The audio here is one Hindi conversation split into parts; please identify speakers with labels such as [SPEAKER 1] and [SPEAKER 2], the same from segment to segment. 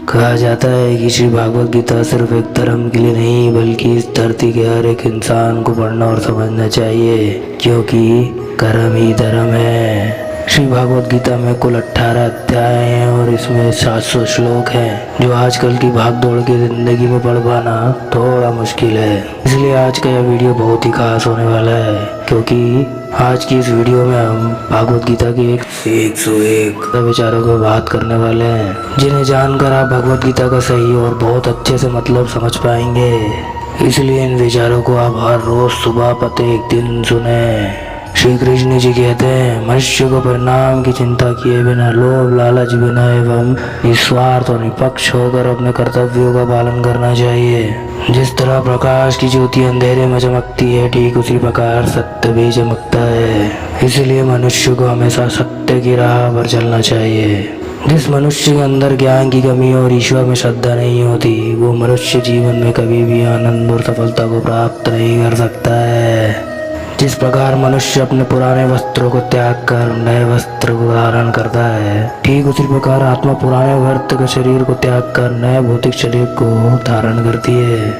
[SPEAKER 1] कहा जाता है कि श्री भागवत गीता सिर्फ एक धर्म के लिए नहीं बल्कि इस धरती के हर एक इंसान को पढ़ना और समझना चाहिए, क्योंकि कर्म ही धर्म है। श्री भागवत गीता में कुल 18 अध्याय हैं और इसमें 700 श्लोक हैं, जो आजकल की भागदौड़ की जिंदगी में पढ़ पाना थोड़ा मुश्किल है। इसलिए आज का यह वीडियो बहुत ही खास होने वाला है, क्योंकि आज की इस वीडियो में हम भागवत गीता के 101 विचारों पर बात करने वाले हैं, जिन्हें जानकर आप भगवत गीता का सही और बहुत अच्छे से मतलब समझ पाएंगे। इसलिए इन विचारों को आप हर रोज सुबह प्रत्येक दिन सुने। श्री कृष्ण जी कहते हैं, मनुष्य को परिणाम की चिंता किए बिना, लोभ लालच बिना एवं निस्वार्थ और निष्पक्ष होकर अपने कर्तव्यों का पालन करना चाहिए। जिस तरह प्रकाश की ज्योति अंधेरे में चमकती है, ठीक उसी प्रकार सत्य भी चमकता है। इसलिए मनुष्य को हमेशा सत्य की राह पर चलना चाहिए। जिस मनुष्य के अंदर ज्ञान की कमी और ईश्वर में श्रद्धा नहीं होती, वो मनुष्य जीवन में कभी भी आनंद और सफलता को प्राप्त नहीं कर सकता है। जिस प्रकार मनुष्य अपने पुराने वस्त्रों को त्याग कर नए वस्त्र को धारण करता है, ठीक उसी प्रकार आत्मा पुराने व्यर्थ के शरीर को त्याग कर नए भौतिक शरीर को धारण करती है।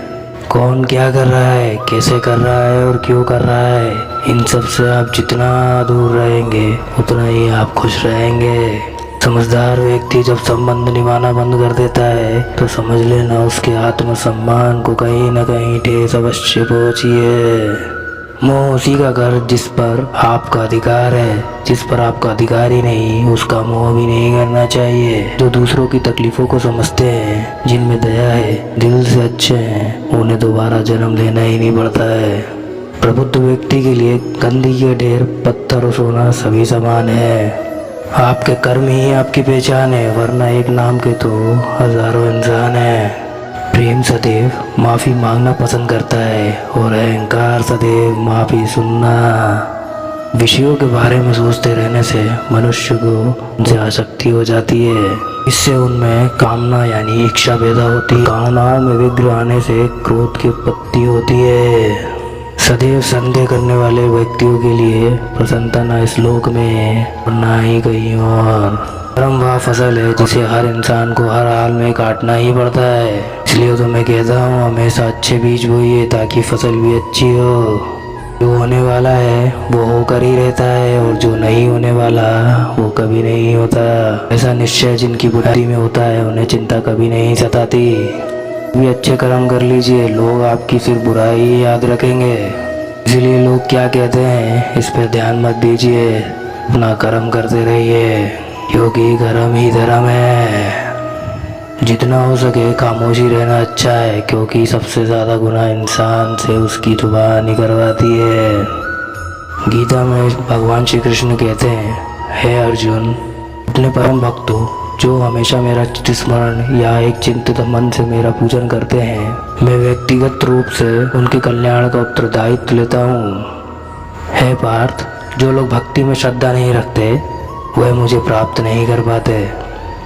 [SPEAKER 1] कौन क्या कर रहा है, कैसे कर रहा है और क्यों कर रहा है, इन सब से आप जितना दूर रहेंगे उतना ही आप खुश रहेंगे। समझदार व्यक्ति जब संबंध निभाना बंद कर देता है तो समझ लेना उसके आत्मसम्मान को कहीं न कहीं ठेस अवश्य पहुंची है। मोह उसी का घर जिस पर आपका अधिकार है, जिस पर आपका अधिकार ही नहीं उसका मोह भी नहीं करना चाहिए। जो दूसरों की तकलीफों को समझते हैं, जिनमें दया है, दिल से अच्छे हैं, उन्हें दोबारा जन्म लेना ही नहीं पड़ता है। प्रबुद्ध व्यक्ति के लिए गंदगी के ढेर, पत्थर और सोना सभी समान है। आपके कर्म ही आपकी पहचान है, वरना एक नाम के तो हजारों इंसान है। प्रेम सदैव माफ़ी मांगना पसंद करता है और अहंकार सदैव माफ़ी सुनना। विषयों के बारे में सोचते रहने से मनुष्य को आसक्ति हो जाती है। इससे उनमें कामना यानी इच्छा पैदा होती है। कामनाओं में विघ्न आने से क्रोध की उत्पत्ति होती है। सदैव संदेह करने वाले व्यक्तियों के लिए प्रसन्नता न इस लोक में है और न ही कहीं और। कर्म वह फसल है जिसे हर इंसान को हर हाल में काटना ही पड़ता है। इसलिए तो मैं कहता हूँ हमेशा अच्छे बीज बोइए ताकि फसल भी अच्छी हो। जो होने वाला है वो होकर ही रहता है और जो नहीं होने वाला वो कभी नहीं होता। ऐसा निश्चय जिनकी बुद्धि में होता है उन्हें चिंता कभी नहीं सताती। भी अच्छे कर्म कर लीजिए, लोग आपकी सिर्फ बुराई ही याद रखेंगे। इसलिए लोग क्या कहते हैं इस पर ध्यान मत दीजिए, अपना कर्म करते रहिए, क्योंकि कर्म ही धर्म है। जितना हो सके खामोशी रहना अच्छा है, क्योंकि सबसे ज़्यादा गुनाह इंसान से उसकी जुबान ही करवाती है। गीता में भगवान श्री कृष्ण कहते हैं, हे अर्जुन, अपने परम भक्तों जो हमेशा मेरा स्मरण या एक चिंतित मन से मेरा पूजन करते हैं, मैं व्यक्तिगत रूप से उनके कल्याण का उत्तरदायित्व लेता हूँ। हे पार्थ, जो लोग भक्ति में श्रद्धा नहीं रखते वह मुझे प्राप्त नहीं कर पाते,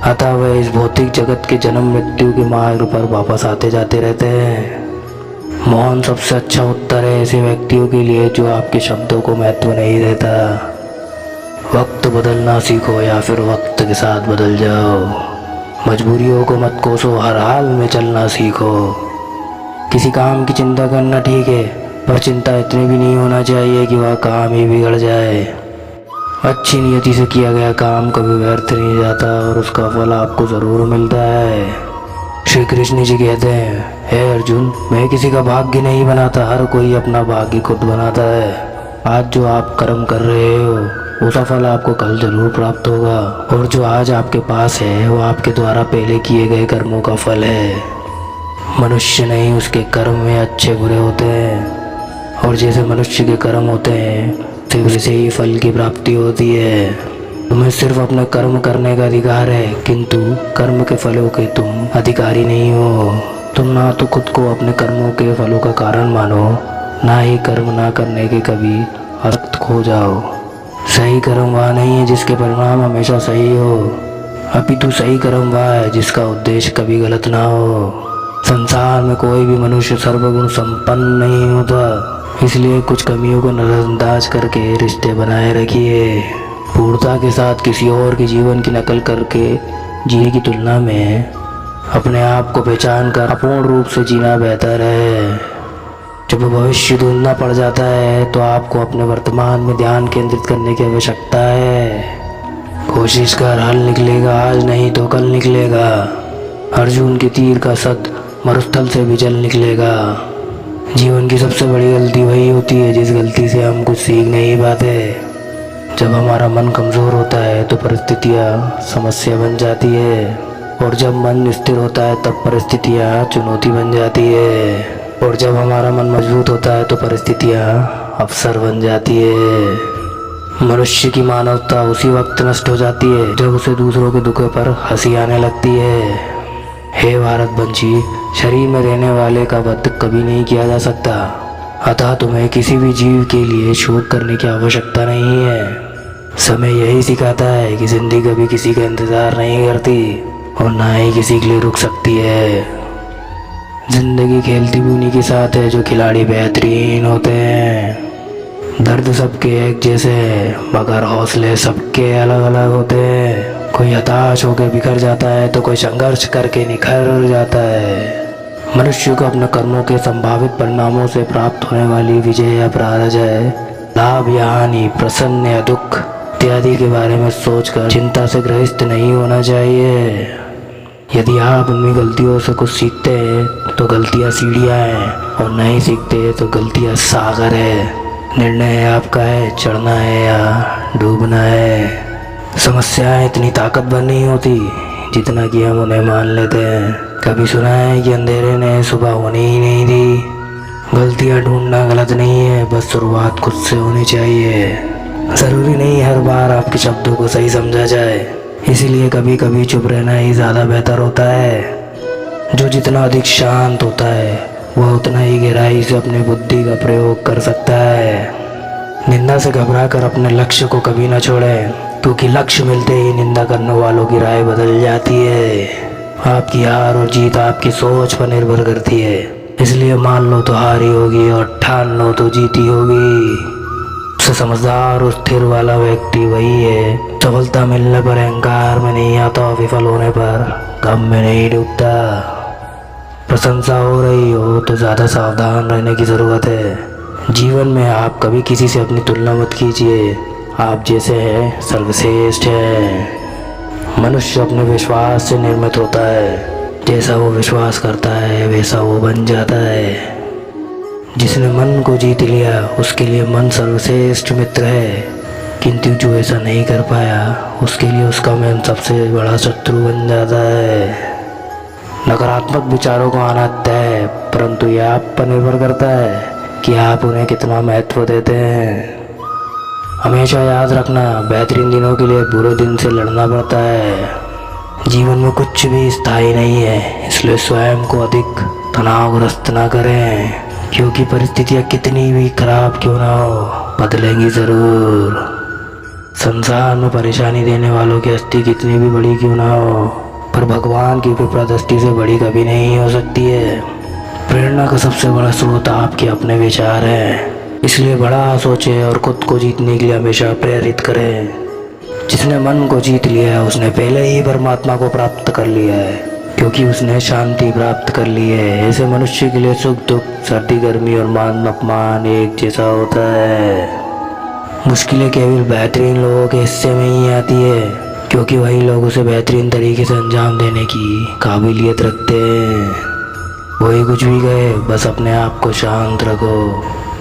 [SPEAKER 1] अतः वह इस भौतिक जगत के जन्म मृत्यु के मार्ग पर वापस आते जाते रहते हैं। मौन सबसे अच्छा उत्तर है ऐसे व्यक्तियों के लिए जो आपके शब्दों को महत्व नहीं देता। वक्त बदलना सीखो या फिर वक्त के साथ बदल जाओ। मजबूरियों को मत कोसो, हर हाल में चलना सीखो। किसी काम की चिंता करना ठीक है, पर चिंता इतनी भी नहीं होना चाहिए कि वह काम ही बिगड़ जाए। अच्छी नियति से किया गया काम कभी व्यर्थ नहीं जाता और उसका फल आपको ज़रूर मिलता है। श्री कृष्ण जी कहते हैं, हे अर्जुन, मैं किसी का भाग्य नहीं बनाता, हर कोई अपना भाग्य खुद बनाता है। आज जो आप कर्म कर रहे हो उसका फल आपको कल जरूर प्राप्त होगा, और जो आज आपके पास है वो आपके द्वारा पहले किए गए कर्मों का फल है। मनुष्य नहीं उसके कर्म में अच्छे बुरे होते हैं, और जैसे मनुष्य के कर्म होते हैं वैसे ही फल की प्राप्ति होती है। तुम्हें सिर्फ अपने कर्म करने का अधिकार है, किंतु कर्म के फलों के तुम अधिकारी नहीं हो। तुम ना तो खुद को अपने कर्मों के फलों का कारण मानो, ना ही कर्म ना करने के कभी अर्थ खो जाओ। सही कर्म वह नहीं है जिसके परिणाम हमेशा सही हो, अपितु सही कर्म वह है जिसका उद्देश्य कभी गलत ना हो। संसार में कोई भी मनुष्य सर्वगुण संपन्न नहीं होता, इसलिए कुछ कमियों को नजरअंदाज करके रिश्ते बनाए रखिए। पूर्णता के साथ किसी और के जीवन की नकल करके जीने की तुलना में अपने आप को पहचान कर अपूर्ण रूप से जीना बेहतर है। जब भविष्य ढूंढना पड़ जाता है तो आपको अपने वर्तमान में ध्यान केंद्रित करने की आवश्यकता है। कोशिश कर, हल निकलेगा, आज नहीं तो कल निकलेगा। अर्जुन के तीर का सत मरुस्थल से भी जल निकलेगा। जीवन की सबसे बड़ी गलती वही होती है जिस गलती से हम कुछ सीख नहीं पाते। जब हमारा मन कमज़ोर होता है तो परिस्थितियाँ समस्या बन जाती है, और जब मन स्थिर होता है तब परिस्थितियाँ चुनौती बन जाती है, और जब हमारा मन मजबूत होता है तो परिस्थितियाँ अवसर बन जाती है। मनुष्य की मानवता उसी वक्त नष्ट हो जाती है जब उसे दूसरों के दुख पर हंसी आने लगती है। हे भारतवंशी, शरीर में रहने वाले का वध कभी नहीं किया जा सकता, अतः तुम्हें किसी भी जीव के लिए शोक करने की आवश्यकता नहीं है। समय यही सिखाता है कि जिंदगी कभी किसी का इंतज़ार नहीं करती और ना ही किसी के लिए रुक सकती है। जिंदगी खेलती भी उन्हीं के साथ है जो खिलाड़ी बेहतरीन होते हैं। दर्द सबके एक जैसे है, मगर हौसले सबके अलग अलग होते हैं। कोई हताश होकर बिखर जाता है तो कोई संघर्ष करके निखर जाता है। मनुष्य को अपने कर्मों के संभावित परिणामों से प्राप्त होने वाली विजय या पराजय, लाभ या हानि, प्रसन्न या दुख इत्यादि के बारे में सोचकर चिंता से ग्रस्त नहीं होना चाहिए। यदि आप उनकी गलतियों से कुछ सीखते हैं तो गलतियाँ सीढ़ियाँ हैं, और नहीं सीखते तो गलतियाँ सागर है। निर्णय आपका है, चढ़ना है या डूबना है। समस्याएं इतनी ताकतवर नहीं होती जितना कि हम उन्हें मान लेते हैं। कभी सुना है कि अंधेरे ने सुबह होनी ही नहीं दी। गलतियां ढूंढना गलत नहीं है, बस शुरुआत खुद से होनी चाहिए। ज़रूरी नहीं हर बार आपके शब्दों को सही समझा जाए, इसीलिए कभी कभी चुप रहना ही ज़्यादा बेहतर होता है। जो जितना अधिक शांत होता है वह उतना ही गहराई से अपनी बुद्धि का प्रयोग कर सकता है। निंदा से घबराकर अपने लक्ष्य को कभी ना छोड़ें, क्योंकि लक्ष्य मिलते ही निंदा करने वालों की राय बदल जाती है। आपकी हार और जीत आपकी सोच पर निर्भर करती है, इसलिए मान लो तो हार ही होगी और ठान लो तो जीती होगी। सबसे समझदार और स्थिर वाला व्यक्ति वही है, सफलता मिलने पर अहंकार में नहीं आता और विफल होने पर गम में नहीं डूबता। प्रशंसा हो रही हो तो ज़्यादा सावधान रहने की ज़रूरत है। जीवन में आप कभी किसी से अपनी तुलना मत कीजिए, आप जैसे हैं सर्वश्रेष्ठ है। मनुष्य अपने विश्वास से निर्मित होता है, जैसा वो विश्वास करता है वैसा वो बन जाता है। जिसने मन को जीत लिया उसके लिए मन सर्वश्रेष्ठ मित्र है, किंतु जो ऐसा नहीं कर पाया उसके लिए उसका मन सबसे बड़ा शत्रु बन जाता है। नकारात्मक विचारों को आना तय है, परंतु यह आप पर निर्भर करता है कि आप उन्हें कितना महत्व देते हैं। हमेशा याद रखना, बेहतरीन दिनों के लिए बुरे दिन से लड़ना पड़ता है। जीवन में कुछ भी स्थायी नहीं है, इसलिए स्वयं को अधिक तनावग्रस्त ना करें, क्योंकि परिस्थितियाँ कितनी भी खराब क्यों ना हो बदलेंगी ज़रूर। संसार में परेशानी देने वालों की हस्ती कितनी भी बड़ी क्यों ना हो, पर भगवान की कृपा दृष्टि से बड़ी कभी नहीं हो सकती है। प्रेरणा का सबसे बड़ा स्रोत आपके अपने विचार हैं, इसलिए बड़ा सोचें और खुद को जीतने के लिए हमेशा प्रेरित करें। जिसने मन को जीत लिया है उसने पहले ही परमात्मा को प्राप्त कर लिया है, क्योंकि उसने शांति प्राप्त कर ली है। ऐसे मनुष्य के लिए सुख दुख, सर्दी गर्मी और मान अपमान एक जैसा होता है। मुश्किलें केवल बेहतरीन लोगों के हिस्से में ही आती है, क्योंकि वही लोग उसे बेहतरीन तरीके से अंजाम देने की काबिलियत रखते हैं। वही कुछ भी कहे, बस अपने आप को शांत रखो,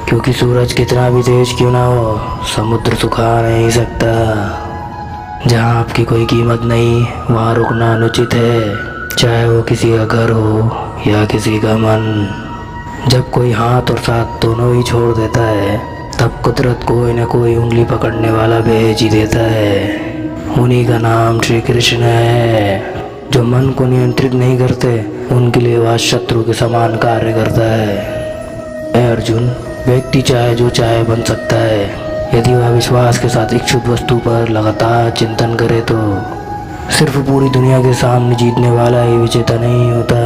[SPEAKER 1] क्योंकि सूरज कितना भी तेज क्यों ना हो समुद्र सुखा नहीं सकता। जहाँ आपकी कोई कीमत नहीं वहाँ रुकना अनुचित है, चाहे वो किसी का घर हो या किसी का मन। जब कोई हाथ और साथ दोनों ही छोड़ देता है तब कुदरत कोई न कोई उंगली पकड़ने वाला भेज ही देता है। उन्हीं का नाम श्री कृष्ण है। जो मन को नियंत्रित नहीं करते उनके लिए वह शत्रु के समान कार्य करता है। अर्जुन, व्यक्ति चाहे जो चाहे बन सकता है, यदि वह विश्वास के साथ इच्छुक वस्तु पर लगातार चिंतन करे तो। सिर्फ पूरी दुनिया के सामने जीतने वाला ही विजेता नहीं होता,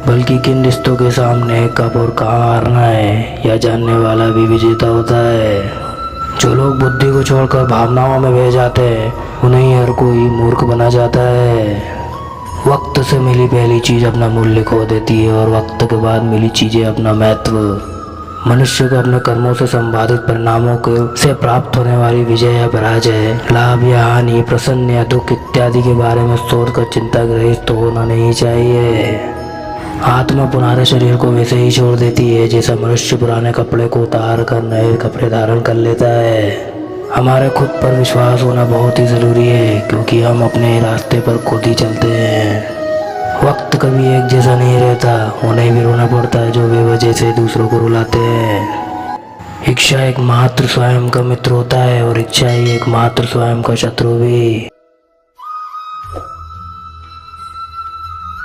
[SPEAKER 1] बल्कि किन रिश्तों के सामने कब और कहाँ हारना है यह जानने वाला भी विजेता होता है। जो लोग बुद्धि को छोड़कर भावनाओं में बह जाते हैं उन्हें हर कोई मूर्ख बना जाता है। वक्त से मिली पहली चीज़ अपना मूल्य खो देती है और वक्त के बाद मिली चीज़ें अपना महत्व। मनुष्य को अपने कर्मों से संपादित परिणामों से प्राप्त होने वाली विजय या पराजय, लाभ या हानि, प्रसन्न या दुख इत्यादि के बारे में सोचकर चिंता ग्रस्त तो होना नहीं चाहिए। आत्मा पुराने शरीर को वैसे ही छोड़ देती है जैसा मनुष्य पुराने कपड़े को उतार कर नए कपड़े धारण कर लेता है। हमारे खुद पर विश्वास होना बहुत ही ज़रूरी है, क्योंकि हम अपने रास्ते पर खुद ही चलते हैं। वक्त कभी एक जैसा नहीं रहता, उन्हें भी रोना पड़ता है जो बेवजह से दूसरों को रुलाते हैं। इच्छा एकमात्र स्वयं का मित्र होता है और इच्छा ही एकमात्र स्वयं का शत्रु भी।